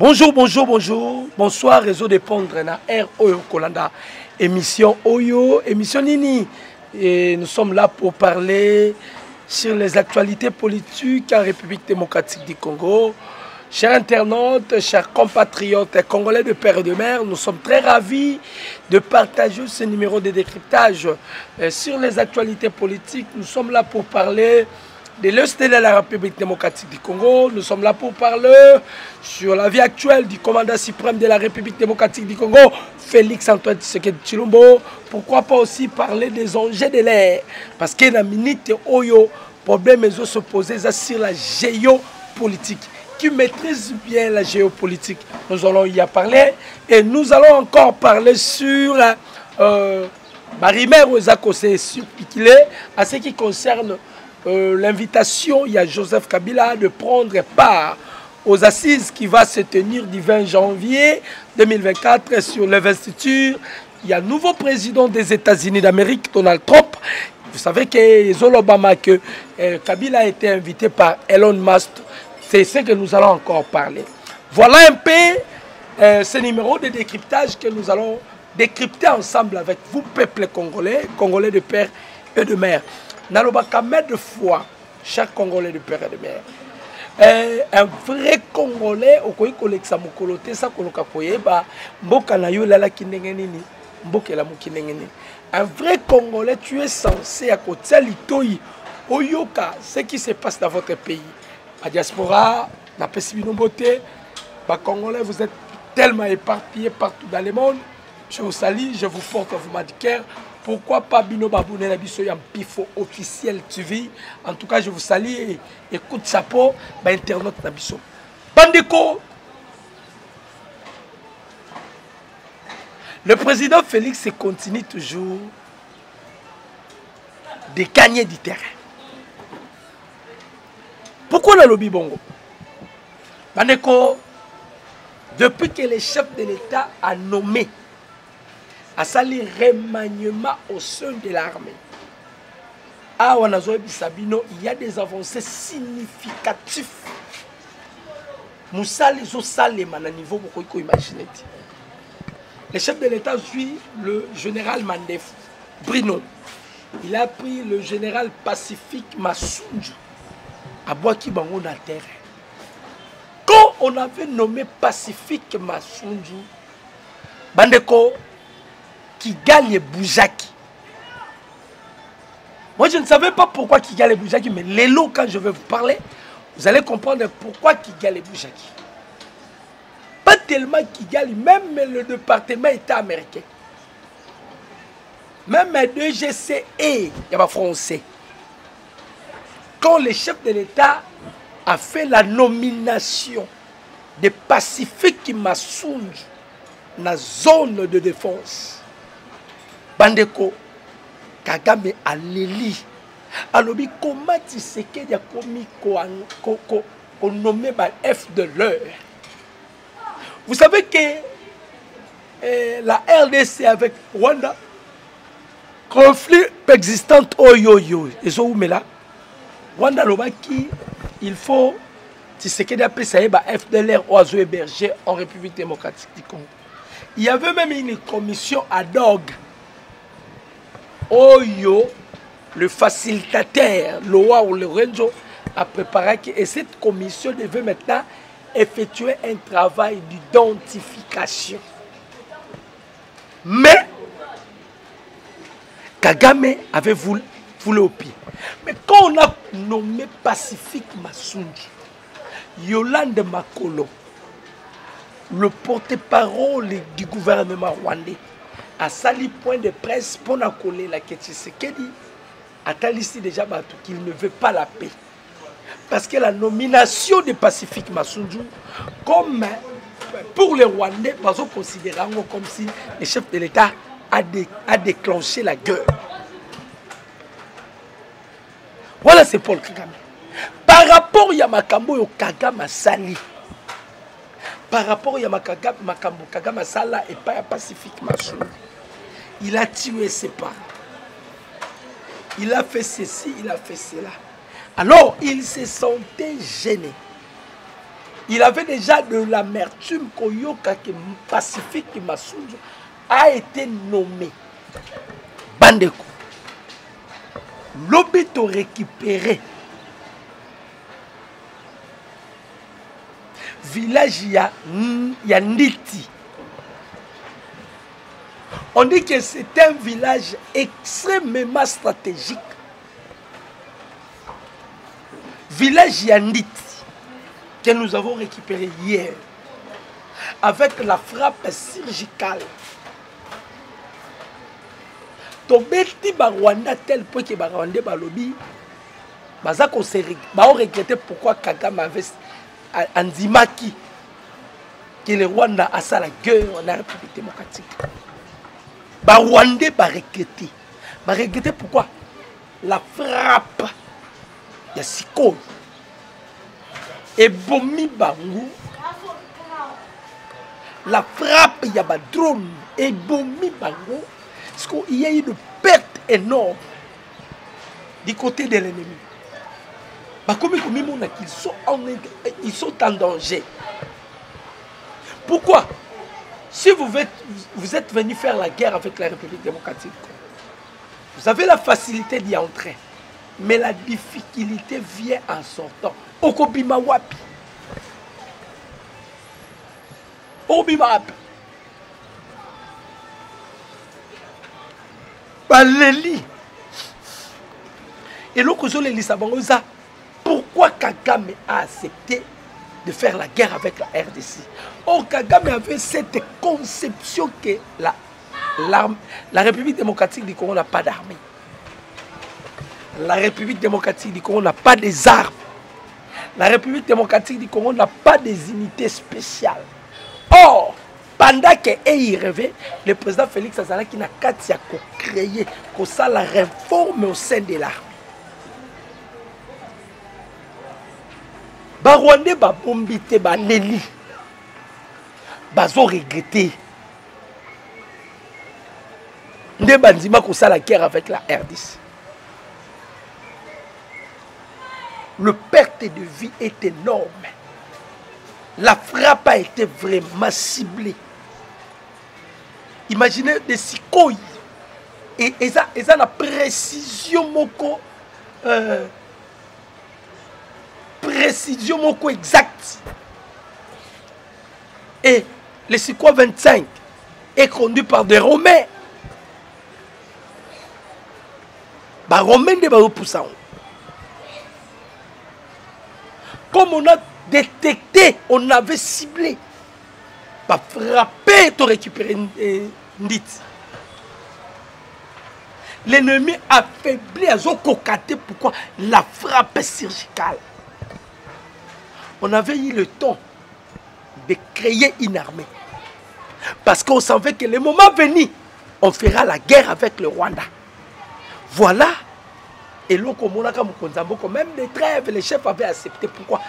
Bonjour, bonjour, bonjour. Bonsoir, réseau de Pondre na R Oyo Kolanda. Émission Oyo, émission Nini. Et nous sommes là pour parler sur les actualités politiques en République démocratique du Congo. Chers internautes, chers compatriotes congolais de père et de mère, nous sommes très ravis de partager ce numéro de décryptage sur les actualités politiques. Nous sommes là pour parler de l'Est de la République démocratique du Congo. Nous sommes là pour parler sur la vie actuelle du commandant suprême de la République démocratique du Congo, Félix Antoine Tshisekedi Tshilombo. Pourquoi pas aussi parler des enjeux de l'air? Parce que la minute Oyo, problème se poser sur la géopolitique. Qui maîtrise bien la géopolitique. Nous allons y parler et nous allons encore parler sur Marimère Ozakose subtilé à ce qui concerne l'invitation, il y a Joseph Kabila de prendre part aux assises qui va se tenir du 20 janvier 2024 sur l'investiture. Il y a un nouveau président des États-Unis d'Amérique, Donald Trump. Vous savez que Kabila a été invité par Elon Musk. C'est ce que nous allons encore parler. Voilà un peu ce numéro de décryptage que nous allons décrypter ensemble avec vous, peuple congolais, congolais de père et de mère. Nalobaka de foi, chaque Congolais de père et de mère. Un vrai Congolais, au koyi koleksa mokolote sa koloka koyeba, mboka na yo lala kinengenini, mboka la mokinengeni. Un vrai Congolais, tu es censé à côté litoi oyoka ce qui se passe dans votre pays. La diaspora, la beauté, les Congolais, vous êtes tellement éparpillés partout dans le monde. Je vous salue, je vous porte à vous madicaire. Pourquoi pas Bino Babouné na biso yam pifo officiel TV. En tout cas, je vous salue et écoute chapeau, internaute na biso. Bandeko, le président Félix continue toujours de gagner du terrain. Pourquoi le lobby bongo? Bandeko, depuis que le chef de l'État a nommé à sali remaniement au sein de l'armée. À Wanazoe Bisabino, il y a des avancées significatives. Moussa les Salema à niveau pour qu'on imagine. Le chef de l'État suit le général Mandef Brino. Il a pris le général Pacifique Massoudjou à Boaki Bango na terre. Quand on avait nommé Pacifique Massoudjou, Bandeko, Kigali Boujaki. Moi, je ne savais pas pourquoi Kigali Boujaki, mais l'élo, quand je vais vous parler, vous allez comprendre pourquoi Kigali Boujaki. Pas tellement Kigali, même le département État américain. Même le DGCE, il y a pas français. Quand le chef de l'État a fait la nomination de Pacifique Massoudjou dans la zone de défense, Bandeko, Kagame a l'éli. Alors, comment tu sais qu'il y a qu'on nommé F de l'heure? Vous savez que la RDC avec Rwanda, conflit existant, oyoyo, et so mais là, Rwanda Lobaki, il faut, tu sais qu'il y a F de l'air oiseau hébergé en République démocratique du Congo. Il y avait même une commission ad hoc. Oyo, le facilitateur, Loa ou le Renzo, a préparé et cette commission devait maintenant effectuer un travail d'identification. Mais, Kagame avait voulu au pied. Mais quand on a nommé Pacifique Massoudjou, Yolande Makolo, le porte-parole du gouvernement rwandais, a sali point de presse pour la coller la Tshisekedi a ici déjà qu'il ne veut pas la paix. Parce que la nomination de Pacifique Massoudjou, comme pour les Rwandais, ils considèrent comme si le chef de l'État a déclenché la guerre. Voilà, c'est Paul Kagame. Par rapport à Yamakambo et Kagame Sali, par rapport à Yamakambo Kagame Sala et pas à Pacifique Massoudjou, il a tué ses parents. Il a fait ceci, il a fait cela. Alors, il se sentait gêné. Il avait déjà de l'amertume Koyoka que Pacifique Massunzu a été nommé. Bandeko. L'obito récupéré. Village Yanditi. On dit que c'est un village extrêmement stratégique. Village Yanditi que nous avons récupéré hier avec la frappe chirurgicale. Tobeti ba Rwanda tel point que ba Rwanda ba lobby baza ko se ba regretter pourquoi Kagame avait andimaki que le Rwanda a ça la guerre en République démocratique. Ba Rwanda ba regretter. Ba regretter pourquoi la frappe ya Sikoy et bomi bango. La frappe ya ba drone et bomi bango. Parce qu'il y a eu une perte énorme du côté de l'ennemi. Ils sont en danger. Pourquoi? Si vous êtes venu faire la guerre avec la République démocratique, vous avez la facilité d'y entrer. Mais la difficulté vient en sortant. Okobima wapi. Okobima wapi. Baléli. Et l'Okozole Lissabangoza, pourquoi Kagame a accepté de faire la guerre avec la RDC? Or, Kagame avait cette conception que la République démocratique du Congo n'a pas d'armée. La République démocratique du Congo n'a pas des armes. La République démocratique du Congo n'a pas des unités spéciales. Or, pendant qu'il rêvait, le président Félix Azanaki n'a qu'à créer la réforme au sein de l'armée. Barwande ba bombité ba leli. Bazo regretté. Nde bandima kosa la guerre avec la RDC. Le perte de vie est énorme. La frappe a été vraiment ciblée. Imaginez des Sikoy. Et ça la précision moko. Précision moko exacte. Et le Sikoy 25 est conduit par des Romains. Bah Romains de Baropoussant. Comme on a détecté, on avait ciblé. Bah frapper, tu récupérer Ndit. L'ennemi affaibli à Zokokaté. Pourquoi? La frappe chirurgicale. On avait eu le temps de créer une armée. Parce qu'on savait que le moment venu, on fera la guerre avec le Rwanda. Voilà. Et l'on comme même des trêves, les chefs avaient accepté. Pourquoi?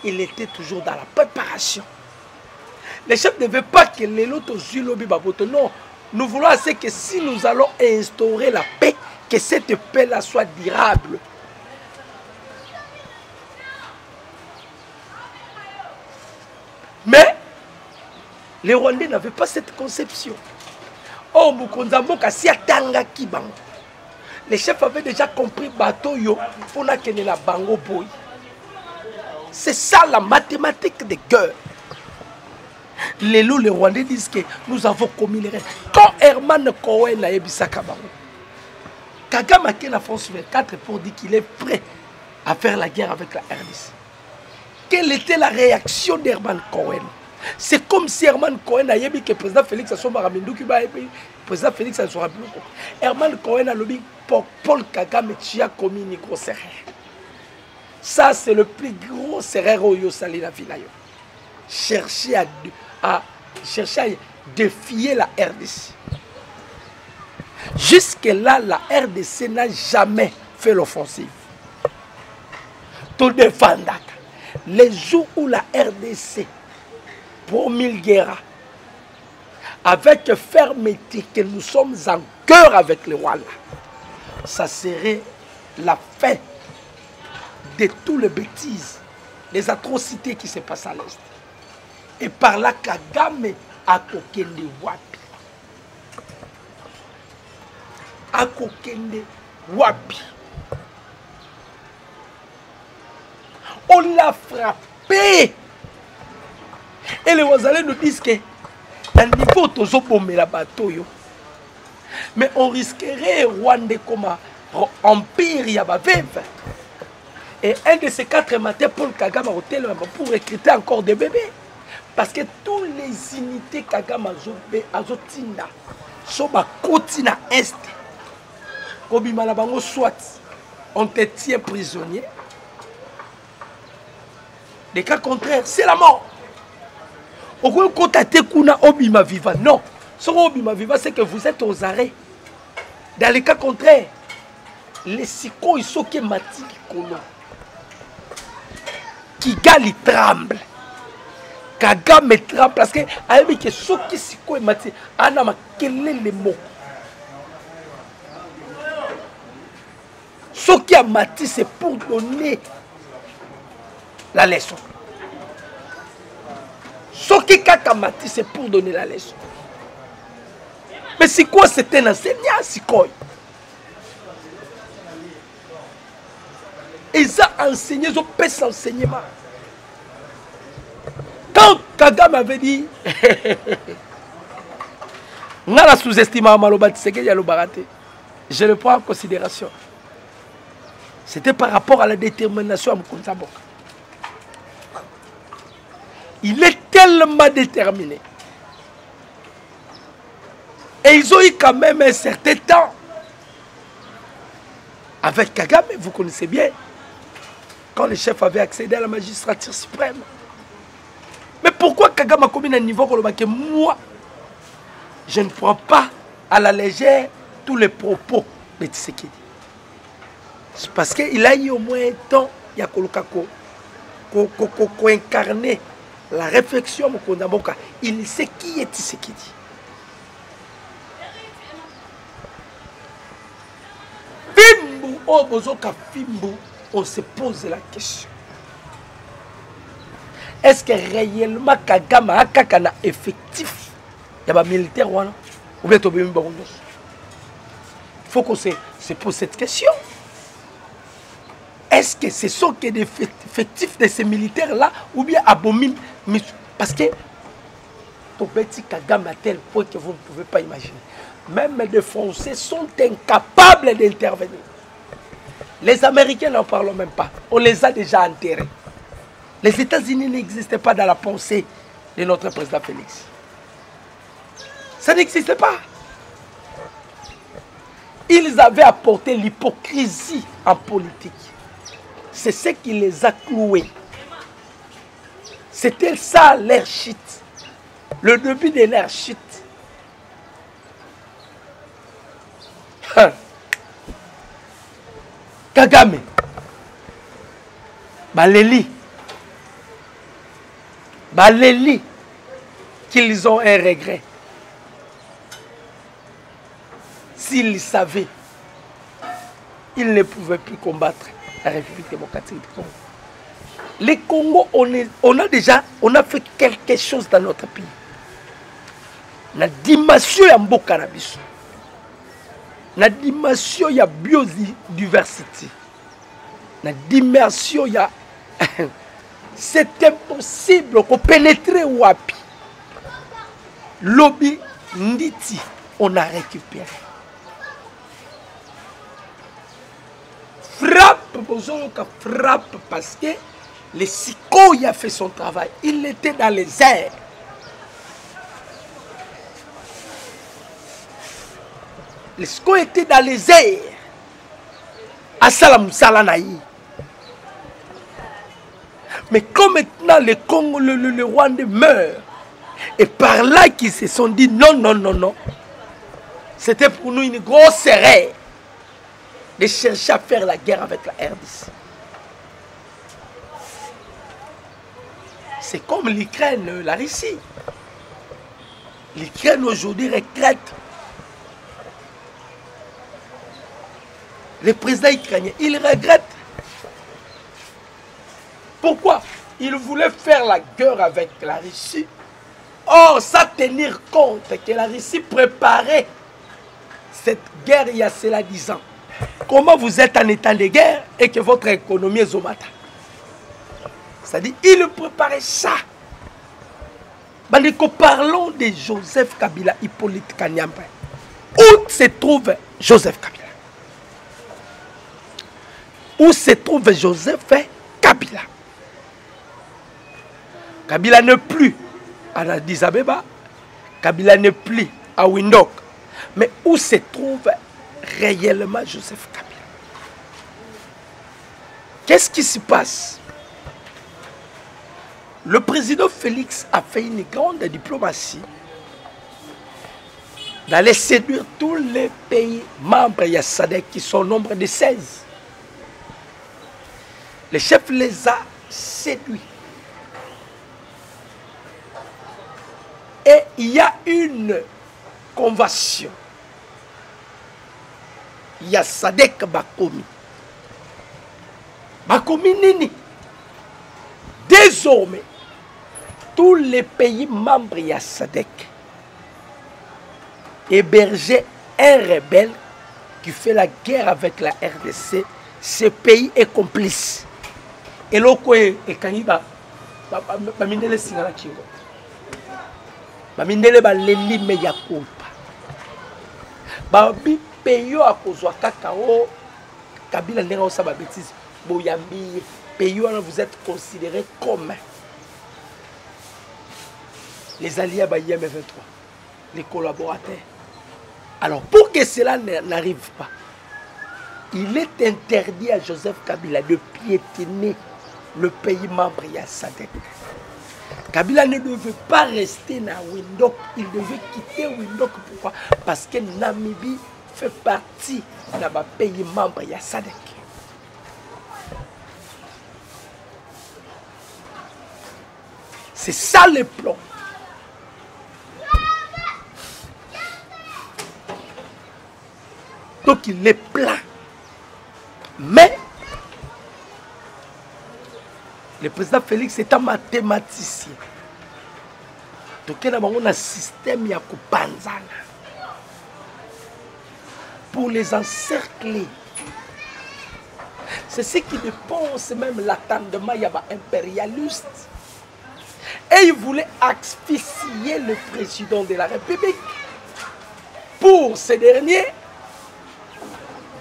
Il était toujours dans la préparation. Les chefs ne veulent pas que les autres Zulobi Baboto. Non, nous voulons assez que si nous allons instaurer la paix, que cette paix-là soit durable. Mais les Rwandais n'avaient pas cette conception. Oh, Mukonzambo Kassia Tanga Kibango. Les chefs avaient déjà compris bateau yo pour la bango boy. C'est ça la mathématique de guerre. Les Rwandais disent que nous avons commis les rêves. Quand Herman Cohen a ébissé Kabango, Kagame a quitté la France 24 pour dire qu'il est prêt à faire la guerre avec la RDC. Quelle était la réaction d'Herman Cohen? C'est comme si Herman Cohen a dit que le président Félix le président Félix a Herman Cohen a dit pour Paul Kagame tu as commis une grosse erreur. Ça c'est le plus gros erreur au Yosali la ville. Chercher à défier la RDC. Jusque-là, la RDC n'a jamais fait l'offensive. Tout défendre. Les jours où la RDC promulguera avec fermeté que nous sommes en cœur avec le Rwanda, ça serait la fin de toutes les bêtises les atrocités qui se passent à l'Est. Et par là, Kagame a kokende wapi. A kokende wapi. On l'a frappé. Et les Wazalais nous disent que à niveau de la bateau, mais on risquerait Rwanda comme empire Yabavev. Et un de ces 4 matins, Paul Kagame a hôtel pour recruter encore des bébés. Parce que toutes les unités Kagame a zotinda, soba kotina est, kobima na bango soit on te tient prisonnier. Des cas contraires, c'est la mort. Au côté kuna obima viva, non. Ce obima viva, c'est que vous êtes aux arrêts. Dans les cas contraires, les siko ils sont qui mati kolo. Kigali tremble. Kagame tremble parce que ayebi que ceux qui siko et mati ana ma quel est le mot. Ce qui a mati c'est pour donner la leçon. Ce qui a mati c'est pour donner la leçon. Mais c'est quoi c'est un enseignant c'est quoi? Ils ont enseigné, ils ont fait enseignement. Quand Kagame avait dit, on a la sous-estimé à Maloba Tshisekedi à l'Obarate, je le prends en considération. C'était par rapport à la détermination à Moukounza Boka. Il est tellement déterminé. Et ils ont eu quand même un certain temps. Avec Kagame, vous connaissez bien, quand le chef avait accédé à la magistrature suprême. Mais pourquoi Kagame a commis un niveau que moi, je ne prends pas à la légère tous les propos de Tshisekedi? C'est parce qu'il a eu au moins un temps, il y a incarné la réflexion à Moukounza Boka. Il sait qui est Tshisekedi. Oh, on se pose la question. Est-ce que réellement Kagame a un effectif? Il y a des militaires ou bien il faut qu'on se pose cette question. Est-ce que ce sont que des effectifs de ces militaires-là ou bien abominent? Parce que Kagame à tel point que vous ne pouvez pas imaginer. Même les Français sont incapables d'intervenir. Les Américains n'en parlent même pas. On les a déjà enterrés. Les États-Unis n'existaient pas dans la pensée de notre président Félix. Ça n'existait pas. Ils avaient apporté l'hypocrisie en politique. C'est ce qui les a cloués. C'était ça leur chute. Le début de leur chute. Kagame, Baléli, qu'ils ont un regret. S'ils savaient, ils ne pouvaient plus combattre la République démocratique du Congo. Les Congo, on a fait quelque chose dans notre pays. La dimension ya mboka na biso. La dimension ya biodiversité. La dimension ya c'est impossible qu'on pénètre wapi. Lobby Nditi, on a récupéré. Frappe parce que le SICO a fait son travail. Il était dans les airs. Le SICO était dans les airs. Assalam Salanaï. Mais comme maintenant le Congo, le Rwanda meurt, et par là qu'ils se sont dit non, non, non, non. C'était pour nous une grosse erreur de chercher à faire la guerre avec la RDC. C'est comme l'Ukraine, la Russie. L'Ukraine aujourd'hui regrette. Le président ukrainien, il regrette. Pourquoi? il voulait faire la guerre avec la Russie. Or, sans tenir compte que la Russie préparait cette guerre il y a cela 10 ans. Comment vous êtes en état de guerre et que votre économie est au matin? C'est-à-dire, il préparait ça. Parlons de Joseph Kabila, Hippolyte Kanyambe. Où se trouve Joseph Kabila? Où se trouve Joseph Kabila? Kabila n'est plus à Addis Abeba. Kabila n'est plus à Windhoek. Mais où se trouve réellement Joseph Kabila? Qu'est-ce qui se passe? Le président Félix a fait une grande diplomatie d'aller séduire tous les pays membres de SADC qui sont au nombre de 16. Le chef les a séduits. Et il y a une convention. Il y a SADC Bakomi. Bakomi Nini. Désormais, tous les pays membres de SADC hébergeaient un rebelle qui fait la guerre avec la RDC. Ce pays est complice. Et l'autre est Kangiba. Bamindele Singala Kingo. Bamindele Baleli Meyakopa. Babi Peyo à kozwa kakao. Kabila n'est pas sa bêtise. Boyambi. Peyo, vous êtes considérés comme les alliés à IM 23, les collaborateurs. Alors, pour que cela n'arrive pas, il est interdit à Joseph Kabila de piétiner le pays membre de SADC. Kabila ne devait pas rester dans Windhoek, il devait quitter Windhoek. Pourquoi? Parce que Namibie fait partie d'un pays membre de SADC. C'est ça le plan. Donc il est plein. Mais le président Félix est un mathématicien. Donc il y a un système qui pour les encercler. C'est ce qui dépense même l'attendement impérialiste. Et il voulait asphyxier le président de la République. Pour ce dernier,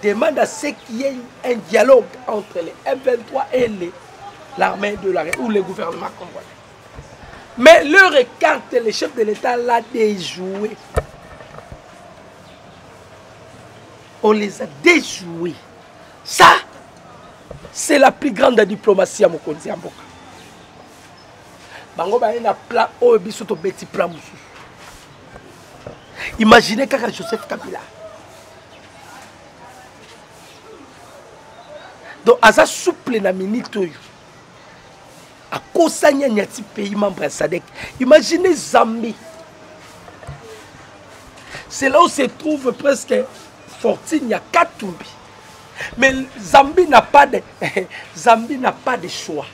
demande à ce qu'il y ait un dialogue entre les M23 et l'armée de la République ou le gouvernement congolais. Mais leur carte, le chef de l'État l'a déjoué. On les a déjoués. Ça, c'est la plus grande diplomatie à Mokonzi Mboka. Imaginez quand Joseph Kabila. Donc, à ça souple na minute, à cause de pays membre de SADC. Imaginez Zambie. C'est là où se trouve presque Fortune, il y a Katumbi. Mais Zambie n'a pas de choix.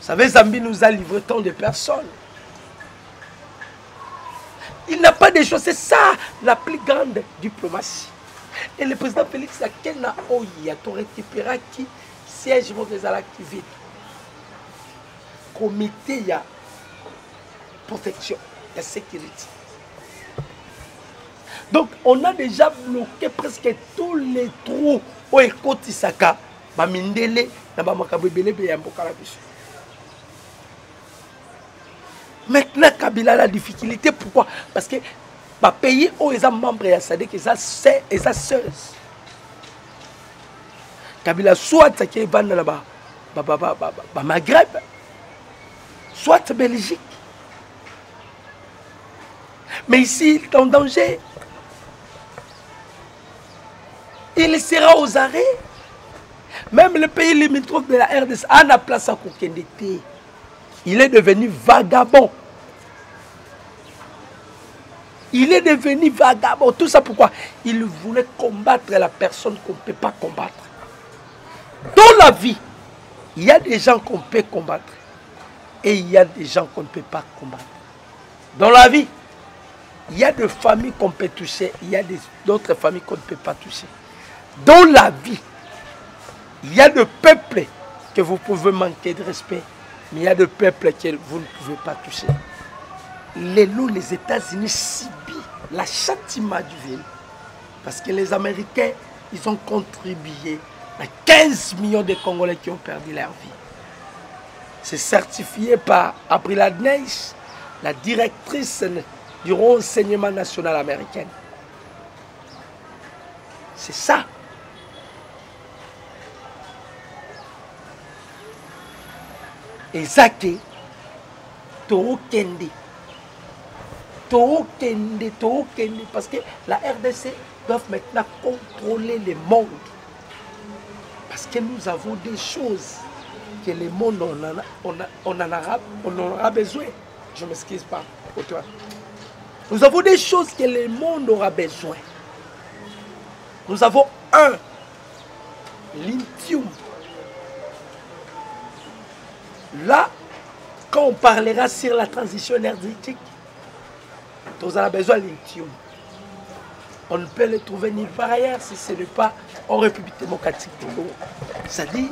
Vous savez, Zambie nous a livré tant de personnes. Il n'a pas de choix. C'est ça la plus grande diplomatie. Et le président Félix Akena Oya a récupéré qui siège des activités. Comité de protection de sécurité. Donc, on a déjà bloqué presque tous les trous au Ekotisaka, Bamindele, Nabamakabebele, Beyamboka. Maintenant, Kabila a la difficulté. Pourquoi? Parce que les pays où ils sont membres de SADC, ils sont seuls. Kabila soit qui va dans le Maghreb, soit Belgique. Mais ici, il est en danger. Il sera aux arrêts. Même le pays limitrophe de la RDC a la place à Kokendete. Il est devenu vagabond. Il est devenu vagabond. Tout ça pourquoi? Il voulait combattre la personne qu'on ne peut pas combattre. Dans la vie, Il y a des gens qu'on peut combattre et il y a des gens qu'on ne peut pas combattre. Dans la vie, il y a des familles qu'on peut toucher, il y a d'autres familles qu'on ne peut pas toucher. Dans la vie, il y a des peuples que vous pouvez manquer de respect, mais il y a des peuples que vous ne pouvez pas toucher. Les États-Unis subissent la châtiment divin parce que les Américains, ils ont contribué à 15 millions de Congolais qui ont perdu leur vie. C'est certifié par April Adneis, la directrice du renseignement national américain. C'est ça. Et ça que Tookende, parce que la RDC doit maintenant contrôler le monde. Parce que nous avons des choses que le monde on en aura besoin. Je ne m'excuse pas pour toi. Nous avons des choses que le monde aura besoin. Nous avons lithium. Là, quand on parlera sur la transition énergétique, nous avons besoin de lithium. On ne peut le trouver nulle part ailleurs si ce n'est pas en République démocratique du Congo. C'est-à-dire,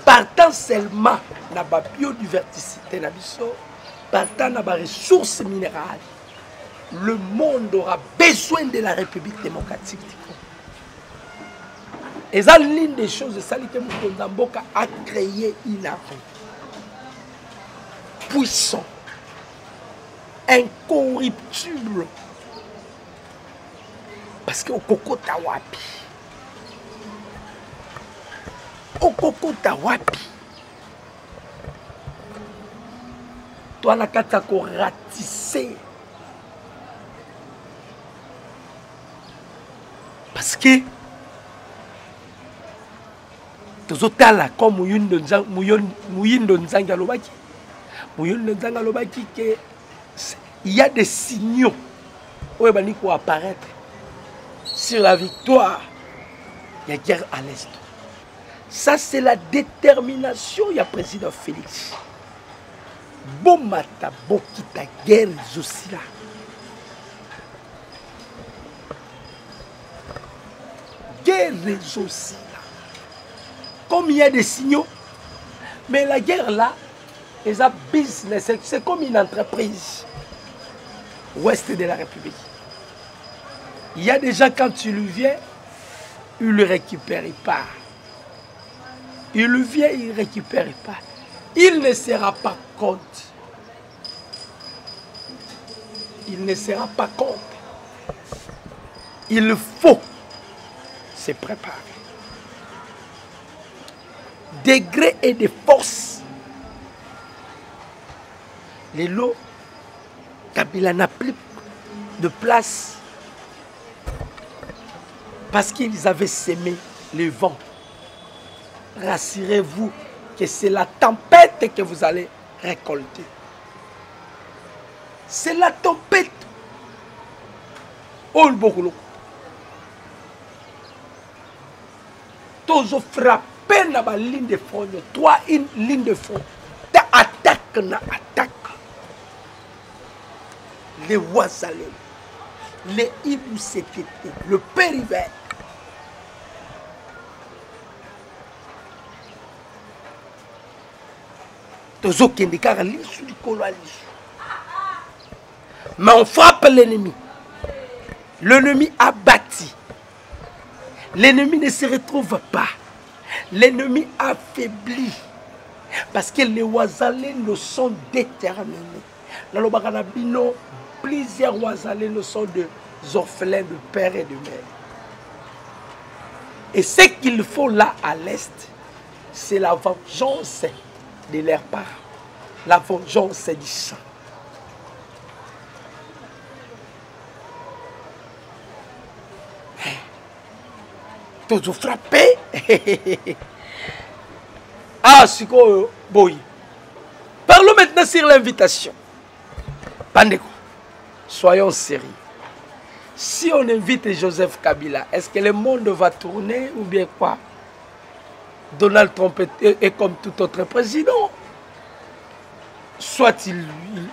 partant seulement de la biodiversité, partant de la ressources minérales, le monde aura besoin de la République démocratique du Congo. Et ça, l'une des choses, c'est que Moukonda a créé une armée puissant, incorruptible. Parce que au Koko Tawapi, toi la katako ratissé. Parce que tozotala comme Muyindo Nzanga Lobaki. Muyindo Nzanga Lobaki que il y a des signaux où il va apparaître sur la victoire. Il y a guerre à l'Est. Ça, c'est la détermination du président Félix. Bomata Bokita guerre aussi là. Guerre aussi là. Comme il y a des signaux, mais la guerre là, c'est un business, c'est comme une entreprise ouest de la République. Il y a des gens, quand tu lui viens, il ne le récupère pas. Il lui vient, il ne récupère pas. Il ne sera pas compte. Il ne sera pas compte. Il faut se préparer. Degré et de force. Les lots, Kabila n'a plus de place parce qu'ils avaient sémé le vent. Rassurez-vous que c'est la tempête que vous allez récolter. C'est la tempête. Oh le bourreau. Tous frappés dans la ligne de front. Toi, une ligne de front. Ta attaque na attaque. Les Ouazalés, les Ibou-Sekete, le Périvert. Mais on frappe l'ennemi. L'ennemi a bâti. L'ennemi ne se retrouve pas. L'ennemi affaibli. Parce que les Ouazalés ne sont déterminés. Plusieurs Ouazalés ne sont des orphelins de père et de mère. Et ce qu'il faut là à l'Est, c'est la vengeance de leurs parents. La vengeance du sang. Toujours frappé. Ah, c'est quoi, boy. Parlons maintenant sur l'invitation. Pandeko, soyons sérieux. Si on invite Joseph Kabila, est-ce que le monde va tourner ou bien quoi? Donald Trump est comme tout autre président. Soit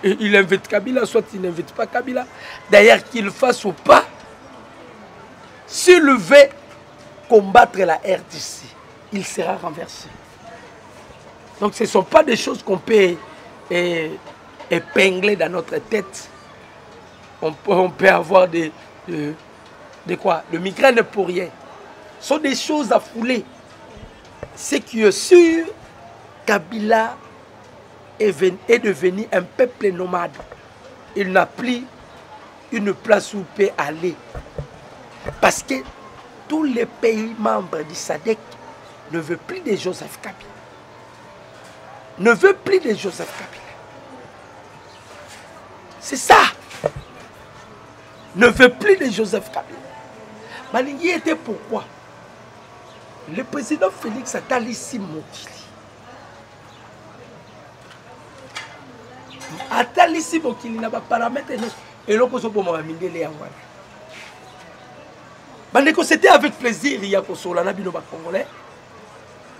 il invite Kabila, soit il n'invite pas Kabila. D'ailleurs, qu'il fasse ou pas, s'il veut combattre la RDC, il sera renversé. Donc ce ne sont pas des choses qu'on peut épingler dans notre tête. On peut avoir de quoi? Le migraine pour rien. Ce sont des choses à fouler. C'est que sûr, Kabila est devenu un peuple nomade. Il n'a plus une place où il peut aller. Parce que tous les pays membres du SADC ne veulent plus de Joseph Kabila. Ne veulent plus de Joseph Kabila. C'est ça. Ne veut plus de Joseph Kabila. Malingi était pourquoi? Le président Félix Atalisi Mokili. Atalisi Mokili n'a pas paramètre et l'on peut se pour moi mindele angwana. Bandeko c'était avec plaisir il y a kosola na bino ba congolais.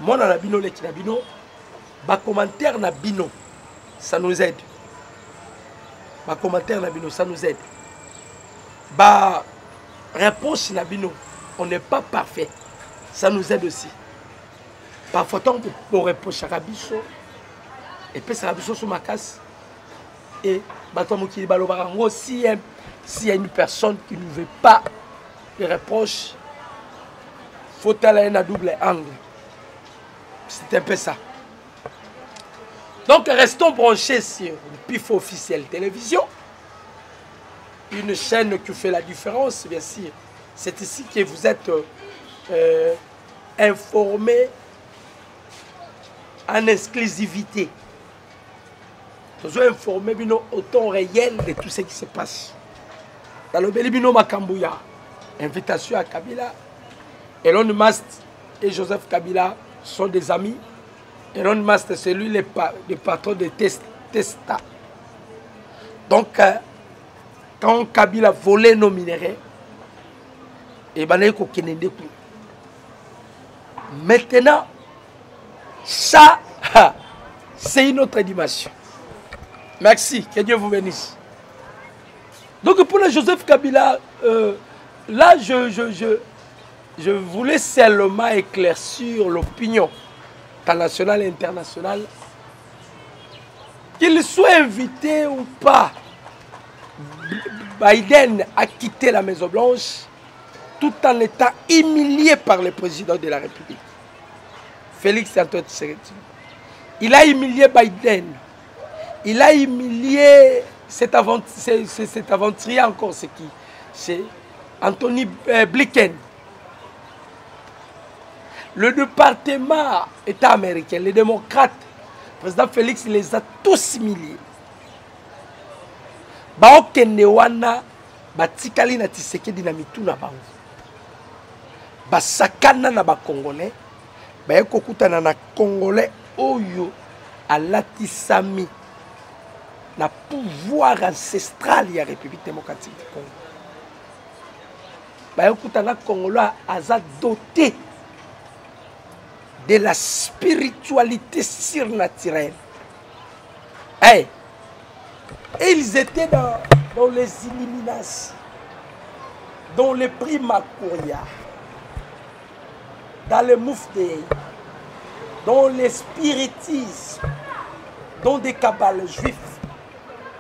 Mon na bino le kinabino ba commentaire na bino ça nous aide. Ba commentaire na bino ça nous aide. Ba réponse na bino on n'est pas parfait. Ça nous aide aussi. Parfois, on répond à Rabisso, et puis ça Rabisso sur ma casse. Et s'il y a une personne qui ne veut pas de reproche, il faut aller à double angle. C'est un peu ça. Donc, restons branchés sur le PIF officiel télévision. Une chaîne qui fait la différence, bien sûr. C'est ici que vous êtes informés en exclusivité. Nous sommes informés au temps réel de tout ce qui se passe. Dans le Bélibino Makambouya, invitation à Kabila, Elon Musk et Joseph Kabila sont des amis. Elon Musk, c'est lui le patron de Testa. Donc, quand Kabila volait nos minéraux, et maintenant, ça, c'est une autre dimension. Merci, que Dieu vous bénisse. Donc pour le Joseph Kabila, là, je voulais seulement éclaircir l'opinion nationale et internationale. Qu'il soit invité ou pas, Biden a quitté la Maison-Blanche tout en étant humilié par le président de la République, Félix Antoine Tshisekedi. Il a humilié Biden. Il a humilié cet aventurier encore, c'est Anthony Blinken. Le département État américain, les démocrates, le président Félix les a tous humiliés. Baokende wana batikali na Tshisekedi na mituna bango. Basakana na ba Congolais, bayeko kutana na Congolais oyo alatisami na pouvoir ancestral ya République démocratique du Congo. Bayeko kutana Congolais aza doté de la spiritualité surnaturelle. Hey, et ils étaient dans les Illuminati, dans les prix Makoria, dans le Moufdei, dans les spiritismes, dans des cabales juifs,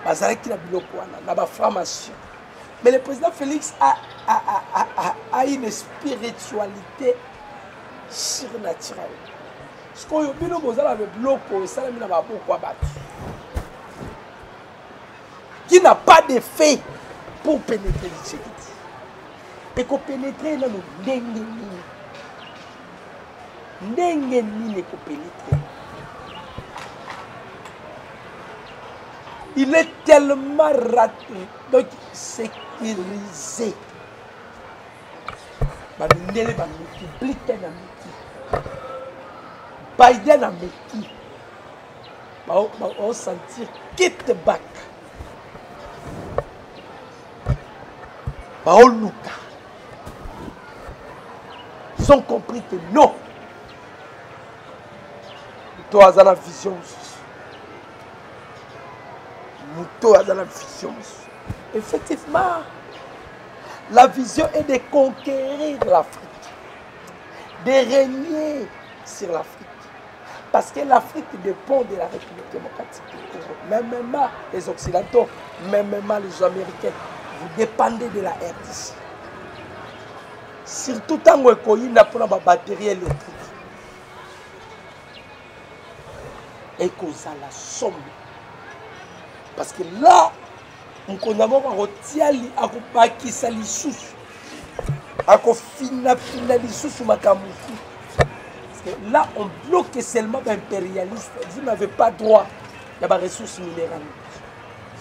dans la formation. Mais le président Félix a une spiritualité surnaturelle. Ce qu'on a qui n'a pas d'effet pour pénétrer le Tshisekedi. Et qu'on pénétrer dans le Ndengeni qu'on pénétrer. Il est tellement raté, donc sécurisé. Biden a mis on va sentir quitte back. Luka. Ils ont compris que non. Muto a la vision. Muto a la vision. Effectivement, la vision est de conquérir l'Afrique, de régner sur l'Afrique. Parce que l'Afrique dépend de la République démocratique du Congo. Même les Occidentaux, même les Américains, vous dépendez de la RDC. Surtout quand vous avez pour la batterie électrique. Et qu'on a la somme. Parce que là, on a retiré à Pakistan sous à finaliser sous ma camoufle. Parce que là, on bloque seulement l'impérialiste. Vous n'avez pas droit à la ressource minérale.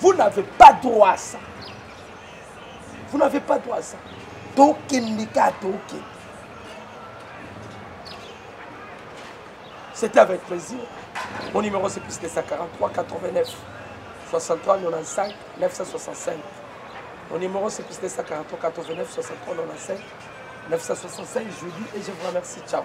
Vous n'avez pas droit à ça. Vous n'avez pas droit à ça. C'était avec plaisir. Mon numéro c'est plus 243 89 63 95 965. Mon numéro c'est plus 243 89 63 95 965. Je vous dis et je vous remercie. Ciao.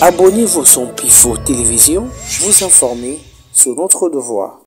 Abonnez-vous sur Pifo Télévision, vous informer sur notre devoir.